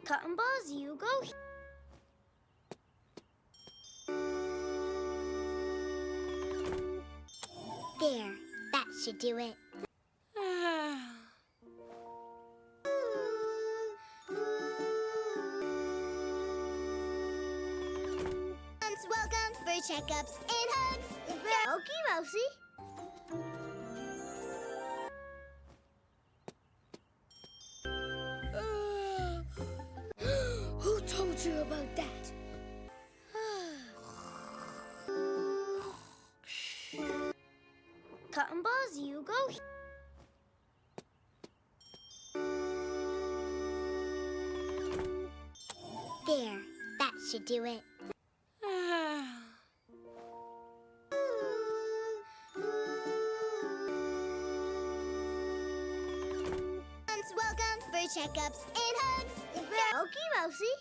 Cotton balls, you go. There, that should do it. Welcome for checkups and hugs. Okay, Mousy. Who told you about that? Cotton balls, you go. There, that should do it. Welcome for checkups and hugs. Okay, Mousy.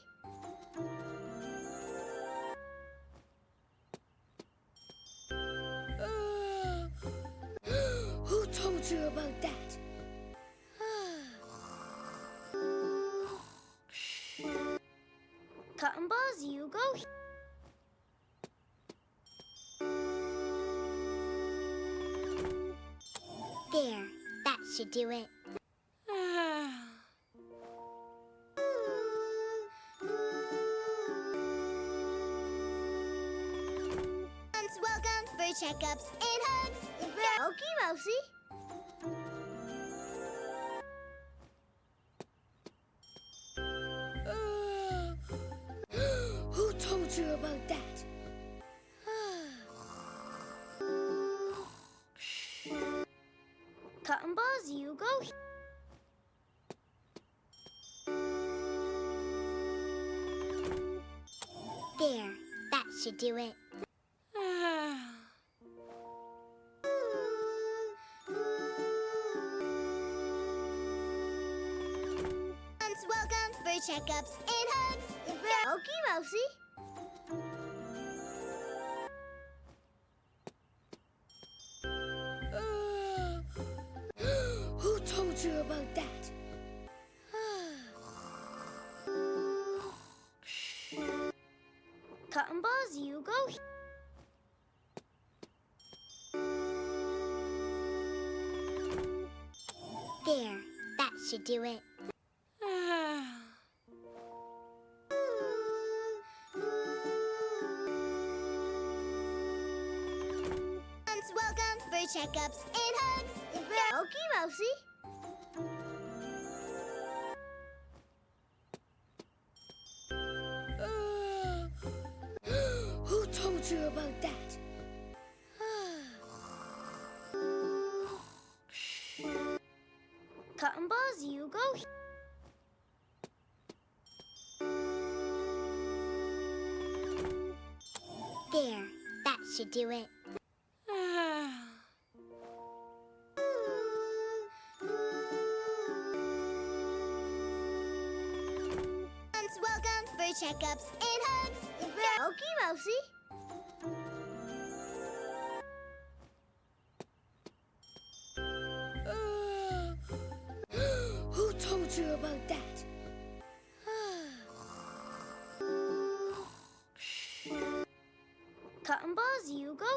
Who told you about that? Cotton balls, you go. There, that should do it. Welcome for checkups and hugs. Okay, Mousy. Who told you about that? Cotton balls, you go. There, that should do it. Welcome for checkups and hugs. Okay, Mousy. Who told you about that? Cotton balls, you go. There, that should do it. Welcome for checkups and hugs. Okay, Mousy. Who told you about that? Cotton balls, you go. There, that should do it. Welcome for checkups and hugs. Okay, Mousy. Who told you about that? Cotton balls, you go.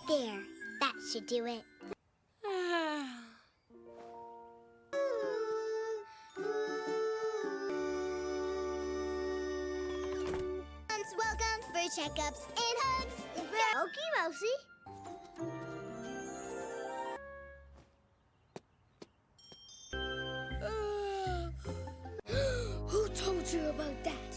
There, that should do it. Welcome for checkups and hugs. Okay, Mousy. Who told you about that?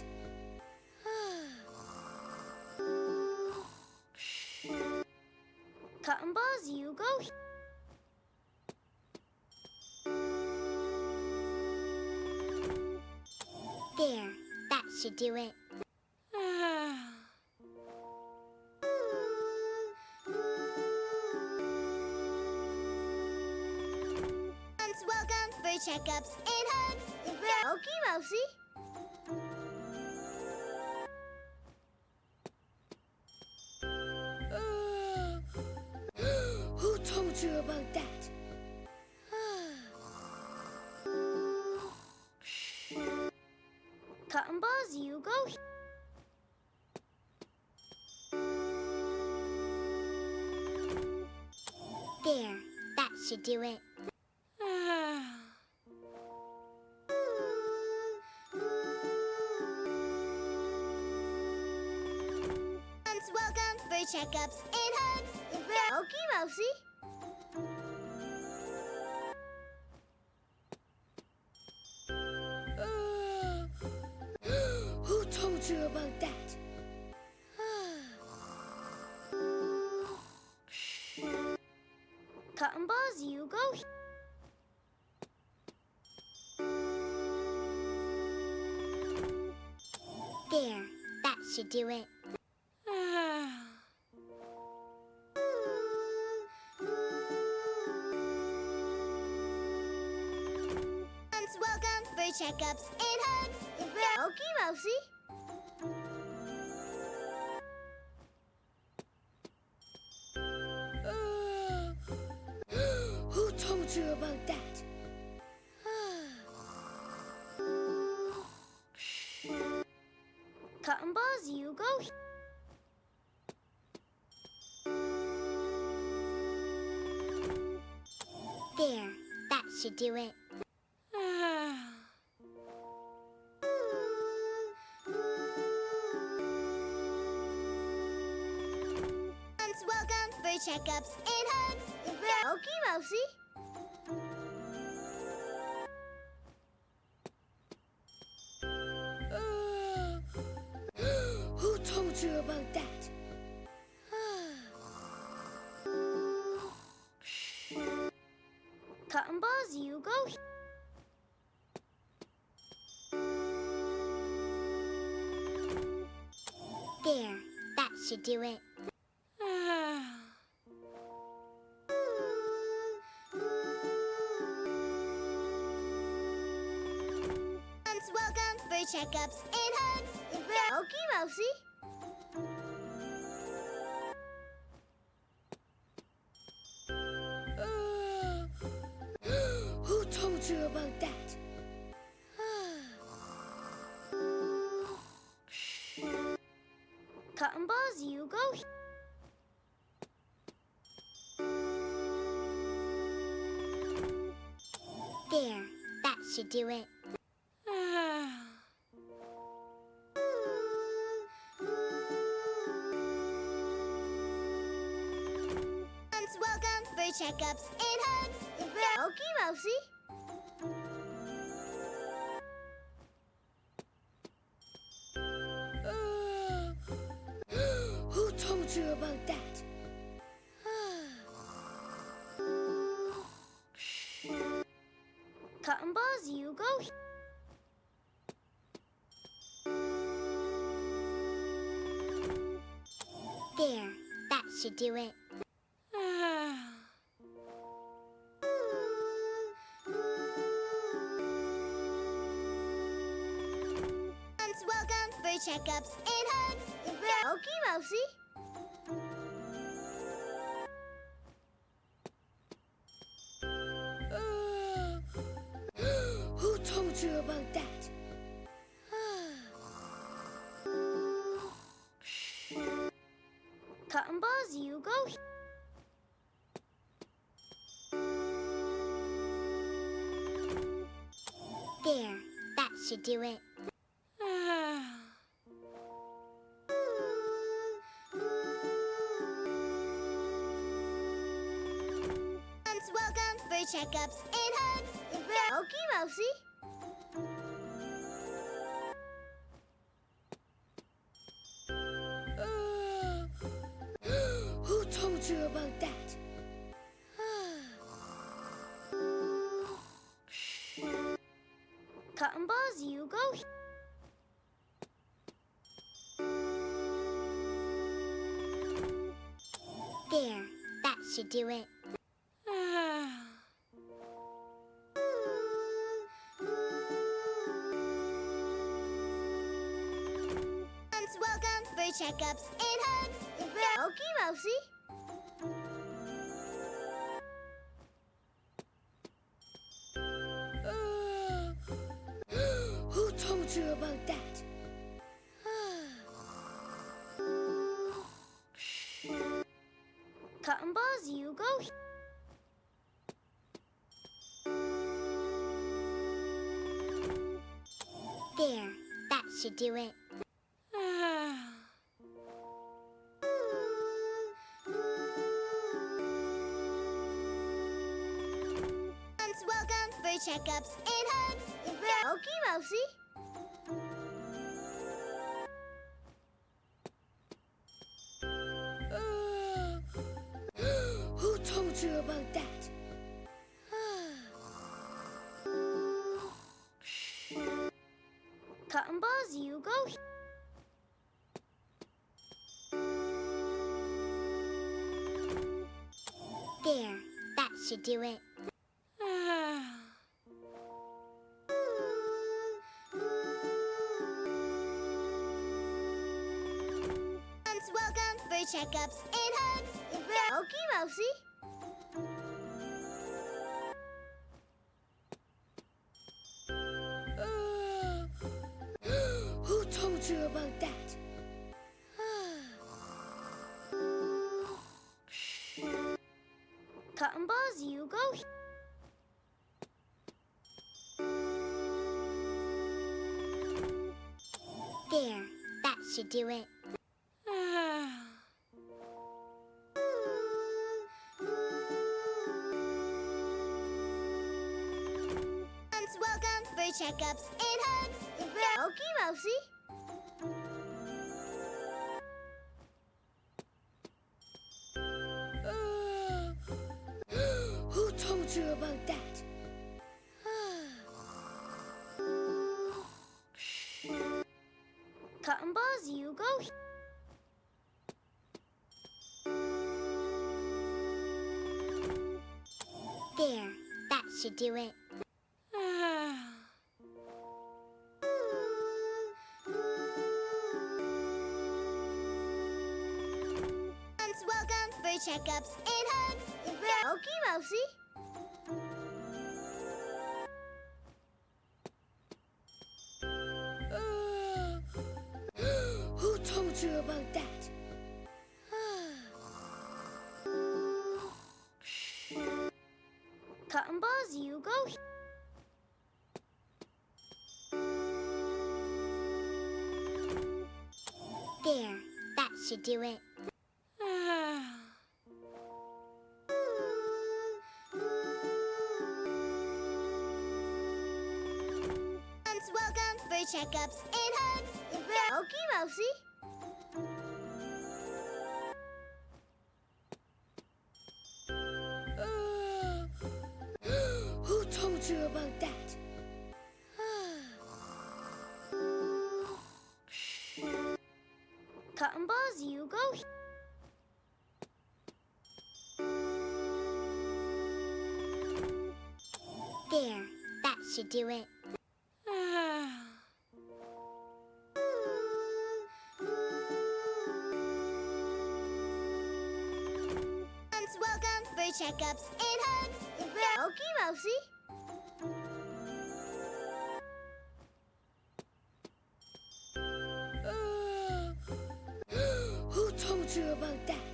Cotton balls, you go. There, that should do it. Welcome for checkups and hugs. Okay, Mousy. Who told you about that? Cotton balls, you go. There, that should do it. Welcome for checkups and hugs. Okay, Mousy. Who told you about that? Cotton balls, you go. There, that should do it. Welcome for checkups and hugs. Okay, Mousy. Who told you about that? Cotton balls, you go. There, that should do it. Welcome for checkups and hugs. Okay, Mousy. Who told you about that? Cotton balls, you go. There, that should do it. Welcome for checkups and hugs. Okay, Mousy. Who told you about that? Cotton balls, you go. There, that should do it. Welcome for checkups and hugs. Okay, Mousy. Who told you about that? Cotton balls, you go. There, that should do it. Welcome for checkups and hugs. Okay, Mousy. Who told you about that? Cotton balls, you go. There, that should do it. Welcome for checkups and hugs. Okay, Mousy. Who told you about that? Cotton balls, you go. There, that should do it. Welcome for checkups and hugs. Okay, Mousy. Who told you about that? Cotton balls, you go here. There, that should do it. Welcome for checkups and hugs. Okay, Mousy. Who told you about that? Cotton balls, you go here. There, that should do it. Welcome for checkups and hugs. Okay, Mousy. Who told you about that? Cotton balls, you go here. There, that should do it. Welcome for checkups and hugs. Okay, Mousy. Who told you about that? Cotton balls, you go here. There, that should do it. Welcome for checkups and hugs. Okay, Mousy. Who told you about that? Cotton balls, you go here. There, that should do it. Welcome for checkups and hugs. Okay, Mousy. Who told you about that? Cotton balls, you go here. There, that should do it. Welcome for checkups and hugs. Okay, Mousy. Who told you about that?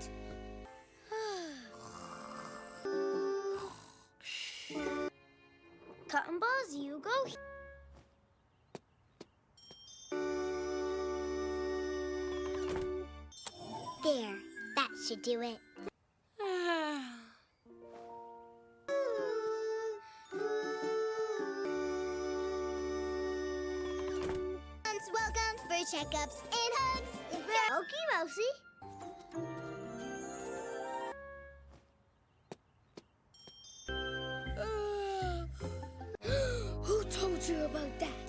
Cotton balls, you go here. There, that should do it. Welcome for checkups and hugs. Okay, Mousy. Who told you about that?